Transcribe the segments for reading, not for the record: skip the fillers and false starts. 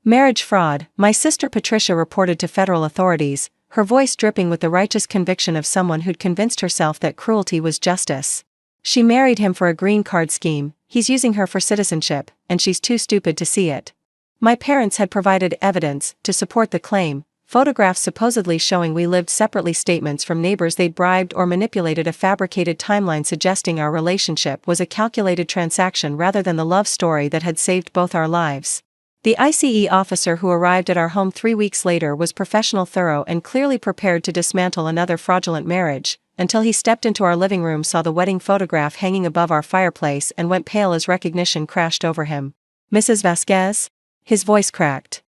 Marriage fraud, my sister Patricia reported to federal authorities, her voice dripping with the righteous conviction of someone who'd convinced herself that cruelty was justice. She married him for a green card scheme, he's using her for citizenship, and she's too stupid to see it. My parents had provided evidence to support the claim, photographs supposedly showing we lived separately, statements from neighbors they'd bribed or manipulated, a fabricated timeline suggesting our relationship was a calculated transaction rather than the love story that had saved both our lives. The ICE officer who arrived at our home 3 weeks later was professional, thorough, and clearly prepared to dismantle another fraudulent marriage, until he stepped into our living room, saw the wedding photograph hanging above our fireplace, and went pale as recognition crashed over him. "Mrs. Vasquez?" His voice cracked.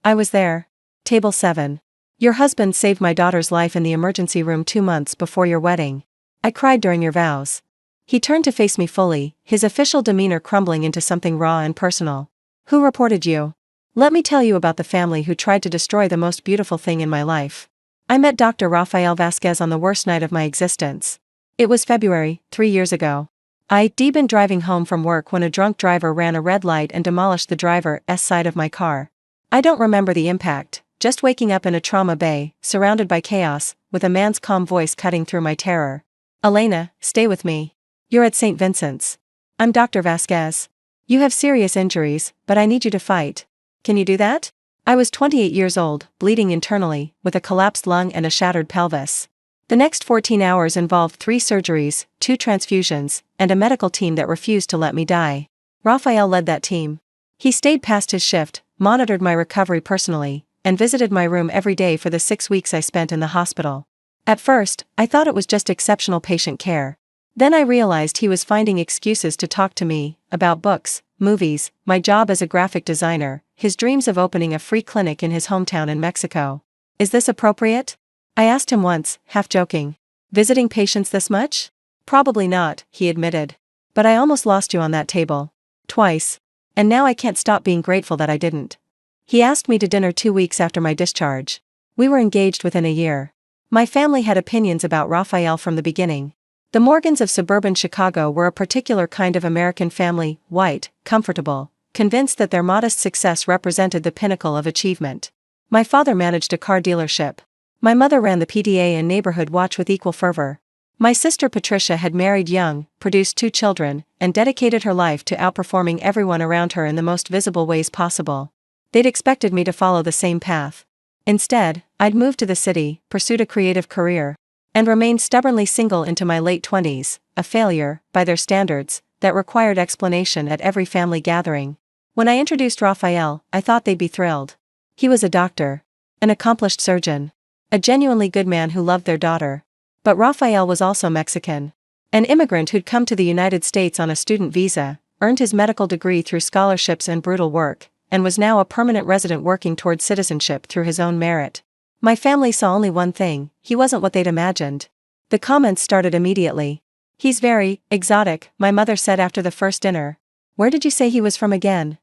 "I was there. Table 7. Your husband saved my daughter's life in the emergency room 2 months before your wedding. I cried during your vows." He turned to face me fully, his official demeanor crumbling into something raw and personal. "Who reported you?" "Let me tell you about the family who tried to destroy the most beautiful thing in my life. I met Dr. Rafael Vasquez on the worst night of my existence. It was February, 3 years ago. I'd been driving home from work when a drunk driver ran a red light and demolished the driver's side of my car. I don't remember the impact, just waking up in a trauma bay, surrounded by chaos, with a man's calm voice cutting through my terror. "Elena, stay with me. You're at St. Vincent's. I'm Dr. Vasquez. You have serious injuries, but I need you to fight. Can you do that?" I was 28 years old, bleeding internally, with a collapsed lung and a shattered pelvis. The next 14 hours involved 3 surgeries, 2 transfusions, and a medical team that refused to let me die. Rafael led that team. He stayed past his shift, monitored my recovery personally, and visited my room every day for the 6 weeks I spent in the hospital. At first, I thought it was just exceptional patient care. Then I realized he was finding excuses to talk to me, about books, movies, my job as a graphic designer, his dreams of opening a free clinic in his hometown in Mexico. "Is this appropriate?" I asked him once, half joking. "Visiting patients this much?" "Probably not," he admitted. "But I almost lost you on that table. Twice. And now I can't stop being grateful that I didn't." He asked me to dinner 2 weeks after my discharge. We were engaged within a year. My family had opinions about Rafael from the beginning. The Morgans of suburban Chicago were a particular kind of American family, white, comfortable, convinced that their modest success represented the pinnacle of achievement. My father managed a car dealership. My mother ran the PTA and neighborhood watch with equal fervor. My sister Patricia had married young, produced 2 children, and dedicated her life to outperforming everyone around her in the most visible ways possible. They'd expected me to follow the same path. Instead, I'd moved to the city, pursued a creative career, and remained stubbornly single into my late 20s, a failure, by their standards, that required explanation at every family gathering. When I introduced Rafael, I thought they'd be thrilled. He was a doctor, an accomplished surgeon, a genuinely good man who loved their daughter. But Rafael was also Mexican. An immigrant who'd come to the United States on a student visa, earned his medical degree through scholarships and brutal work, and was now a permanent resident working toward citizenship through his own merit. My family saw only one thing: he wasn't what they'd imagined. The comments started immediately. "He's very exotic," my mother said after the first dinner. "Where did you say he was from again?"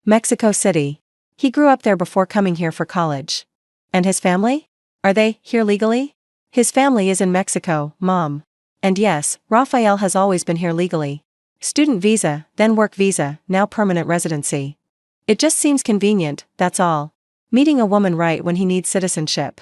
"Mexico City. He grew up there before coming here for college." "And his family? Are they here legally?" "His family is in Mexico, Mom. And yes, Rafael has always been here legally. Student visa, then work visa, now permanent residency. It just seems convenient, that's all. Meeting a woman right when he needs citizenship."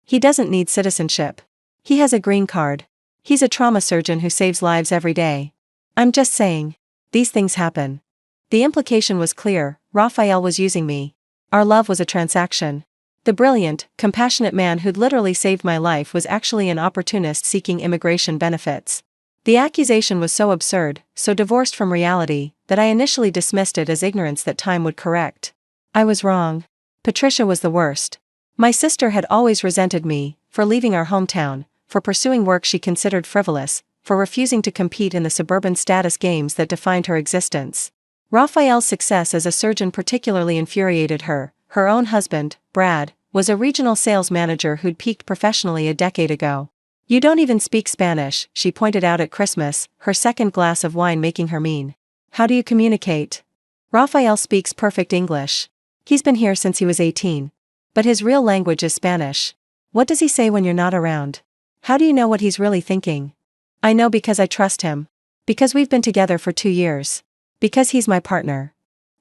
"He doesn't need citizenship. He has a green card. He's a trauma surgeon who saves lives every day." "I'm just saying. These things happen." The implication was clear: Rafael was using me. Our love was a transaction. The brilliant, compassionate man who'd literally saved my life was actually an opportunist seeking immigration benefits. The accusation was so absurd, so divorced from reality, that I initially dismissed it as ignorance that time would correct. I was wrong. Patricia was the worst. My sister had always resented me, for leaving our hometown, for pursuing work she considered frivolous, for refusing to compete in the suburban status games that defined her existence. Rafael's success as a surgeon particularly infuriated her. Her own husband, Brad, was a regional sales manager who'd peaked professionally a decade ago. "You don't even speak Spanish," she pointed out at Christmas, her second glass of wine making her mean. "How do you communicate?" "Rafael speaks perfect English. He's been here since he was 18. But his real language is Spanish." "What does he say when you're not around?" "How do you know what he's really thinking?" "I know because I trust him. Because we've been together for 2 years. Because he's my partner.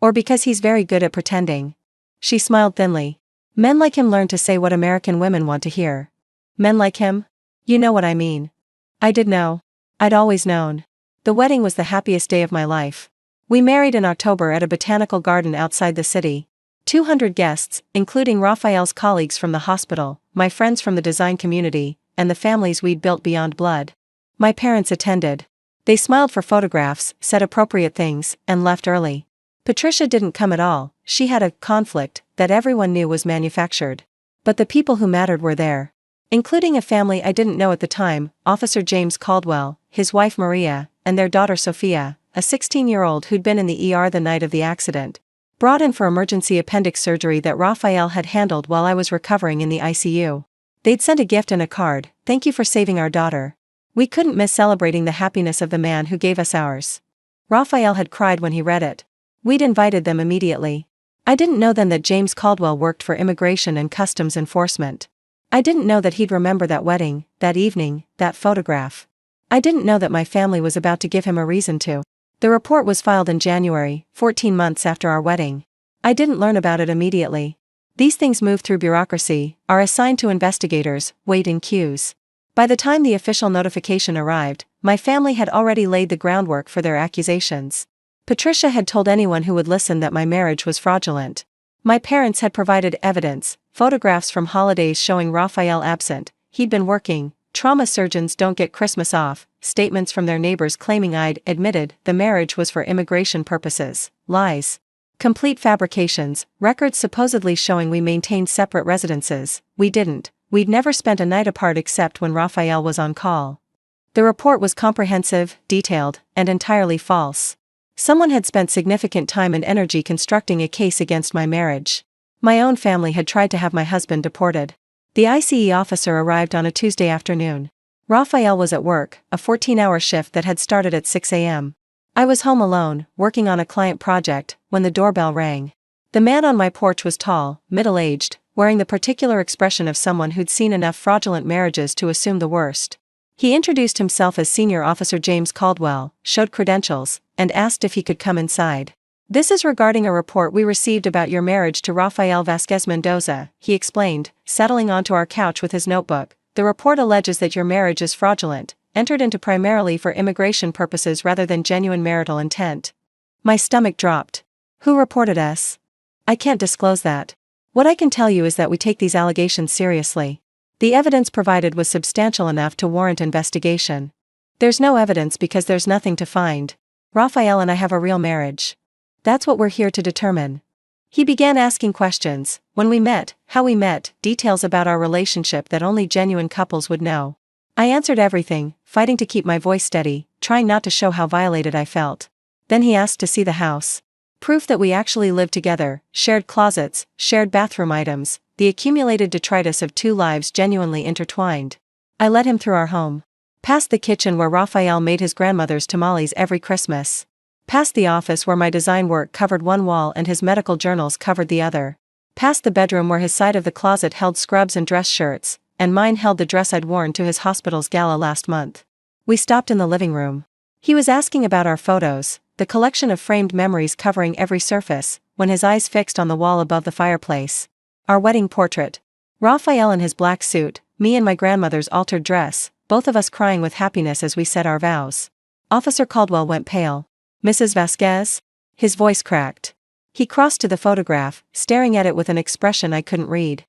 Or because he's very good at pretending." She smiled thinly. Men like him learn to say what American women want to hear. Men like him? You know what I mean. I did know. I'd always known. The wedding was the happiest day of my life. We married in October at a botanical garden outside the city. 200 guests, including Raphael's colleagues from the hospital, my friends from the design community, and the families we'd built beyond blood. My parents attended. They smiled for photographs, said appropriate things, and left early. Patricia didn't come at all. She had a conflict that everyone knew was manufactured. But the people who mattered were there. Including a family I didn't know at the time, Officer James Caldwell, his wife Maria, and their daughter Sophia, a 16-year-old who'd been in the ER the night of the accident. Brought in for emergency appendix surgery that Raphael had handled while I was recovering in the ICU. They'd sent a gift and a card, "Thank you for saving our daughter." We couldn't miss celebrating the happiness of the man who gave us ours. Raphael had cried when he read it. We'd invited them immediately. I didn't know then that James Caldwell worked for Immigration and Customs Enforcement. I didn't know that he'd remember that wedding, that evening, that photograph. I didn't know that my family was about to give him a reason to. The report was filed in January, 14 months after our wedding. I didn't learn about it immediately. These things move through bureaucracy, are assigned to investigators, wait in queues. By the time the official notification arrived, my family had already laid the groundwork for their accusations. Patricia had told anyone who would listen that my marriage was fraudulent. My parents had provided evidence, photographs from holidays showing Raphael absent, he'd been working, trauma surgeons don't get Christmas off, statements from their neighbors claiming I'd admitted the marriage was for immigration purposes, lies. Complete fabrications, records supposedly showing we maintained separate residences, we didn't, we'd never spent a night apart except when Raphael was on call. The report was comprehensive, detailed, and entirely false. Someone had spent significant time and energy constructing a case against my marriage. My own family had tried to have my husband deported. The ICE officer arrived on a Tuesday afternoon. Raphael was at work, a 14-hour shift that had started at 6 a.m. I was home alone, working on a client project, when the doorbell rang. The man on my porch was tall, middle-aged, wearing the particular expression of someone who'd seen enough fraudulent marriages to assume the worst. He introduced himself as Senior Officer James Caldwell, showed credentials, and asked if he could come inside. "This is regarding a report we received about your marriage to Rafael Vasquez Mendoza," he explained, settling onto our couch with his notebook. "The report alleges that your marriage is fraudulent, entered into primarily for immigration purposes rather than genuine marital intent." My stomach dropped. Who reported us? I can't disclose that. What I can tell you is that we take these allegations seriously. The evidence provided was substantial enough to warrant investigation. There's no evidence because there's nothing to find. Raphael and I have a real marriage. That's what we're here to determine. He began asking questions: when we met, how we met, details about our relationship that only genuine couples would know. I answered everything, fighting to keep my voice steady, trying not to show how violated I felt. Then he asked to see the house. Proof that we actually lived together, shared closets, shared bathroom items, the accumulated detritus of two lives genuinely intertwined. I led him through our home. Past the kitchen where Raphael made his grandmother's tamales every Christmas. Past the office where my design work covered one wall and his medical journals covered the other. Past the bedroom where his side of the closet held scrubs and dress shirts, and mine held the dress I'd worn to his hospital's gala last month. We stopped in the living room. He was asking about our photos, the collection of framed memories covering every surface, when his eyes fixed on the wall above the fireplace. Our wedding portrait. Raphael in his black suit, me in my grandmother's altered dress, both of us crying with happiness as we said our vows. Officer Caldwell went pale. "Mrs. Vasquez?" His voice cracked. He crossed to the photograph, staring at it with an expression I couldn't read.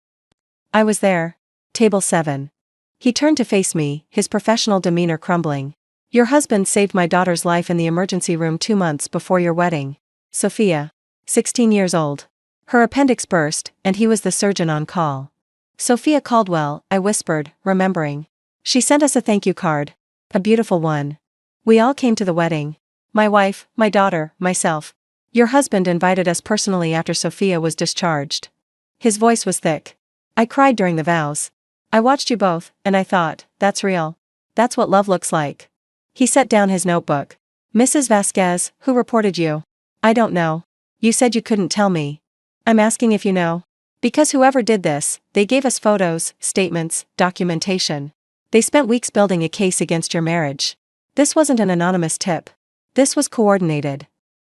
"I was there. Table 7. He turned to face me, his professional demeanor crumbling. "Your husband saved my daughter's life in the emergency room 2 months before your wedding. Sophia. 16 years old. Her appendix burst, and he was the surgeon on call." "Sophia Caldwell," I whispered, remembering. "She sent us a thank you card. A beautiful one. We all came to the wedding. My wife, my daughter, myself. Your husband invited us personally after Sophia was discharged." His voice was thick. "I cried during the vows. I watched you both, and I thought, that's real. That's what love looks like." He set down his notebook. "Mrs. Vasquez, who reported you?" "I don't know. You said you couldn't tell me." "I'm asking if you know. Because whoever did this, they gave us photos, statements, documentation. They spent weeks building a case against your marriage. This wasn't an anonymous tip. This was coordinated."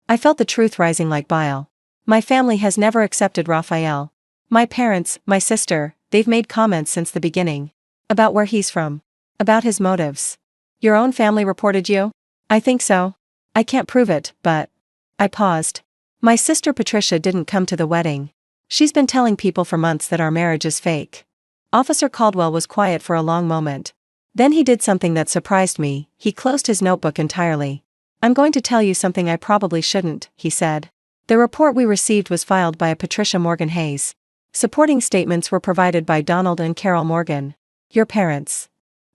I felt the truth rising like bile. My family has never accepted Raphael. My parents, my sister, they've made comments since the beginning. About where he's from. About his motives. Your own family reported you? I think so. I can't prove it, but... I paused. My sister Patricia didn't come to the wedding. She's been telling people for months that our marriage is fake. Officer Caldwell was quiet for a long moment. Then he did something that surprised me. He closed his notebook entirely. I'm going to tell you something I probably shouldn't, he said. The report we received was filed by a Patricia Morgan Hayes. Supporting statements were provided by Donald and Carol Morgan. Your parents.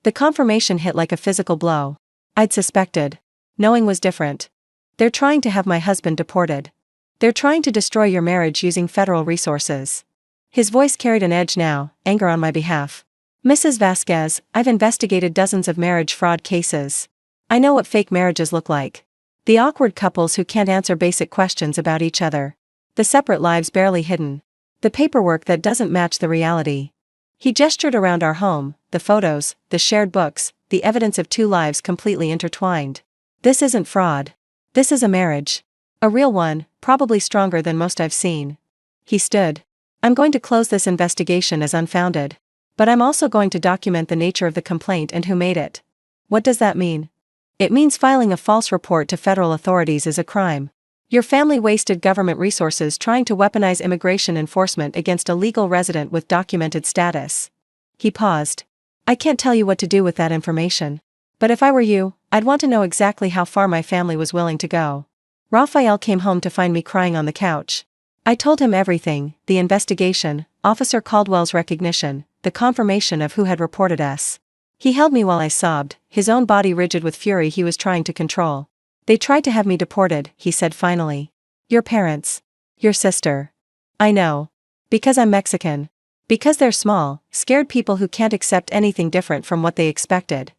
The confirmation hit like a physical blow. I'd suspected. Knowing was different. They're trying to have my husband deported. They're trying to destroy your marriage using federal resources. His voice carried an edge now, anger on my behalf. Mrs. Vasquez, I've investigated dozens of marriage fraud cases. I know what fake marriages look like. The awkward couples who can't answer basic questions about each other. The separate lives barely hidden. The paperwork that doesn't match the reality. He gestured around our home, the photos, the shared books, the evidence of two lives completely intertwined. This isn't fraud. This is a marriage. A real one, probably stronger than most I've seen. He stood. I'm going to close this investigation as unfounded. But I'm also going to document the nature of the complaint and who made it. What does that mean? It means filing a false report to federal authorities is a crime. Your family wasted government resources trying to weaponize immigration enforcement against a legal resident with documented status. He paused. I can't tell you what to do with that information. But if I were you, I'd want to know exactly how far my family was willing to go. Raphael came home to find me crying on the couch. I told him everything, the investigation, Officer Caldwell's recognition, the confirmation of who had reported us. He held me while I sobbed, his own body rigid with fury he was trying to control. They tried to have me deported, he said finally. Your parents. Your sister. I know. Because I'm Mexican. Because they're small, scared people who can't accept anything different from what they expected.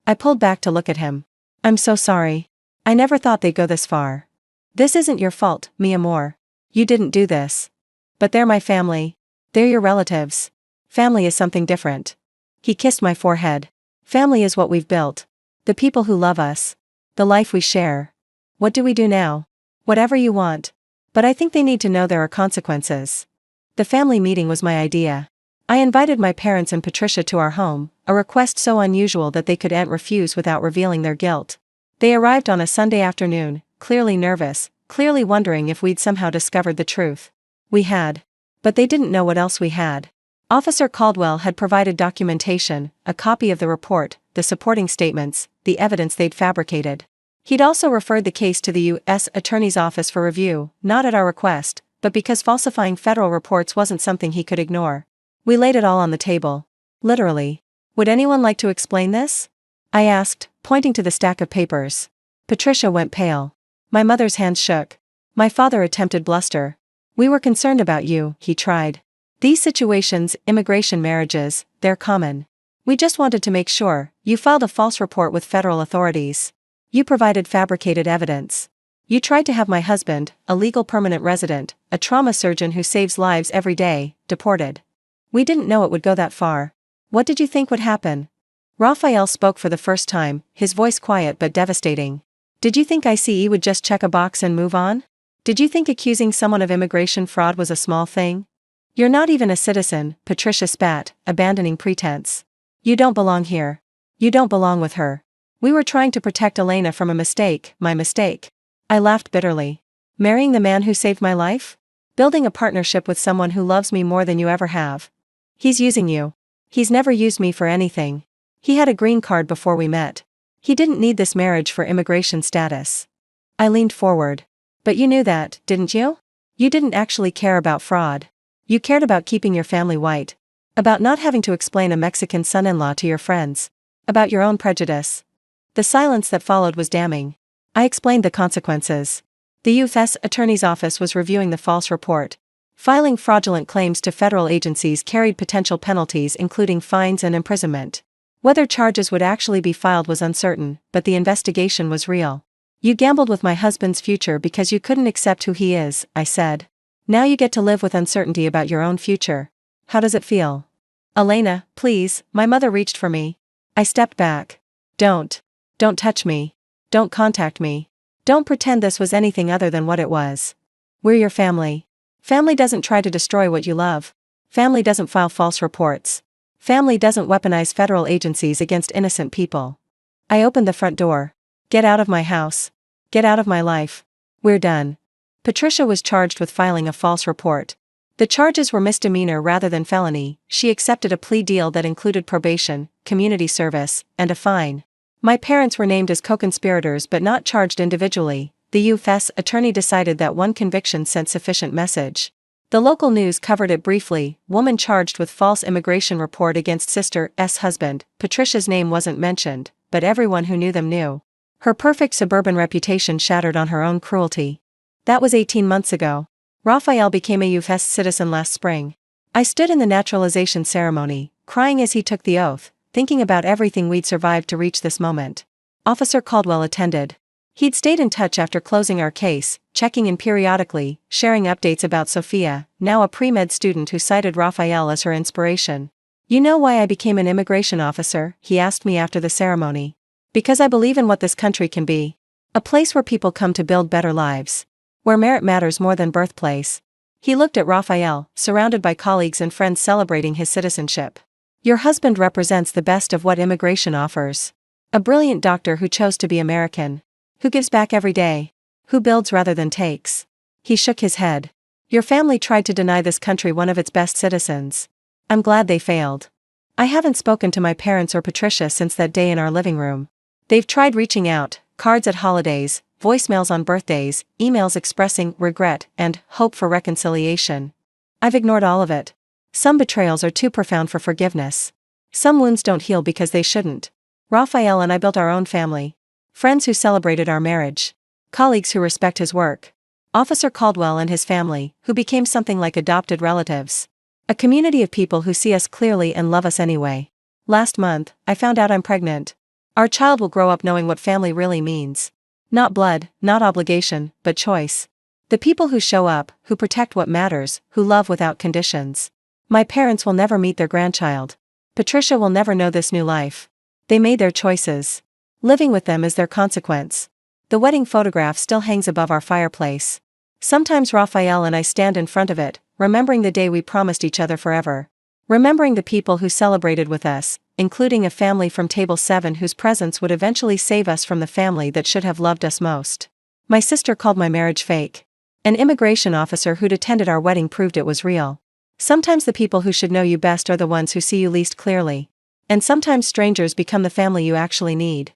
I pulled back to look at him. I'm so sorry. I never thought they'd go this far. This isn't your fault, mi amor. You didn't do this. But they're my family. They're your relatives. Family is something different. He kissed my forehead. Family is what we've built. The people who love us. The life we share. What do we do now? Whatever you want. But I think they need to know there are consequences. The family meeting was my idea. I invited my parents and Patricia to our home, a request so unusual that they couldn't refuse without revealing their guilt. They arrived on a Sunday afternoon, clearly nervous, clearly wondering if we'd somehow discovered the truth. We had. But they didn't know what else we had. Officer Caldwell had provided documentation, a copy of the report, the supporting statements, the evidence they'd fabricated. He'd also referred the case to the U.S. Attorney's Office for review, not at our request, but because falsifying federal reports wasn't something he could ignore. We laid it all on the table. Literally. Would anyone like to explain this? I asked, pointing to the stack of papers. Patricia went pale. My mother's hands shook. My father attempted bluster. We were concerned about you, he tried. These situations, immigration marriages, they're common. We just wanted to make sure. You filed a false report with federal authorities. You provided fabricated evidence. You tried to have my husband, a legal permanent resident, a trauma surgeon who saves lives every day, deported. We didn't know it would go that far. What did you think would happen? Raphael spoke for the first time, his voice quiet but devastating. Did you think ICE would just check a box and move on? Did you think accusing someone of immigration fraud was a small thing? You're not even a citizen, Patricia spat, abandoning pretense. You don't belong here. You don't belong with her. We were trying to protect Elena from a mistake, my mistake. I laughed bitterly. Marrying the man who saved my life? Building a partnership with someone who loves me more than you ever have. He's using you. He's never used me for anything. He had a green card before we met. He didn't need this marriage for immigration status. I leaned forward. But you knew that, didn't you? You didn't actually care about fraud. You cared about keeping your family white. About not having to explain a Mexican son-in-law to your friends. About your own prejudice. The silence that followed was damning. I explained the consequences. The U.S. Attorney's Office was reviewing the false report. Filing fraudulent claims to federal agencies carried potential penalties including fines and imprisonment. Whether charges would actually be filed was uncertain, but the investigation was real. You gambled with my husband's future because you couldn't accept who he is, I said. Now you get to live with uncertainty about your own future. How does it feel? Elena, please, my mother reached for me. I stepped back. Don't touch me. Don't contact me. Don't pretend this was anything other than what it was. We're your family. Family doesn't try to destroy what you love. Family doesn't file false reports. Family doesn't weaponize federal agencies against innocent people. I opened the front door. Get out of my house. Get out of my life. We're done. Patricia was charged with filing a false report. The charges were misdemeanor rather than felony. She accepted a plea deal that included probation, community service, and a fine. My parents were named as co-conspirators but not charged individually. The U.S. attorney decided that one conviction sent sufficient message. The local news covered it briefly. Woman charged with false immigration report against sister's husband. Patricia's name wasn't mentioned, but everyone who knew them knew. Her perfect suburban reputation shattered on her own cruelty. That was 18 months ago. Raphael became a U.S. citizen last spring. I stood in the naturalization ceremony, crying as he took the oath, thinking about everything we'd survived to reach this moment. Officer Caldwell attended. He'd stayed in touch after closing our case, checking in periodically, sharing updates about Sophia, now a pre-med student who cited Raphael as her inspiration. You know why I became an immigration officer? He asked me after the ceremony. Because I believe in what this country can be. A place where people come to build better lives. Where merit matters more than birthplace. He looked at Raphael, surrounded by colleagues and friends celebrating his citizenship. Your husband represents the best of what immigration offers. A brilliant doctor who chose to be American. Who gives back every day. Who builds rather than takes. He shook his head. Your family tried to deny this country one of its best citizens. I'm glad they failed. I haven't spoken to my parents or Patricia since that day in our living room. They've tried reaching out, cards at holidays, voicemails on birthdays, emails expressing regret and hope for reconciliation. I've ignored all of it. Some betrayals are too profound for forgiveness. Some wounds don't heal because they shouldn't. Raphael and I built our own family. Friends who celebrated our marriage. Colleagues who respect his work. Officer Caldwell and his family, who became something like adopted relatives. A community of people who see us clearly and love us anyway. Last month, I found out I'm pregnant. Our child will grow up knowing what family really means. Not blood, not obligation, but choice. The people who show up, who protect what matters, who love without conditions. My parents will never meet their grandchild. Patricia will never know this new life. They made their choices. Living with them is their consequence. The wedding photograph still hangs above our fireplace. Sometimes Raphael and I stand in front of it, remembering the day we promised each other forever. Remembering the people who celebrated with us, including a family from Table 7 whose presence would eventually save us from the family that should have loved us most. My sister called my marriage fake. An immigration officer who'd attended our wedding proved it was real. Sometimes the people who should know you best are the ones who see you least clearly. And sometimes strangers become the family you actually need.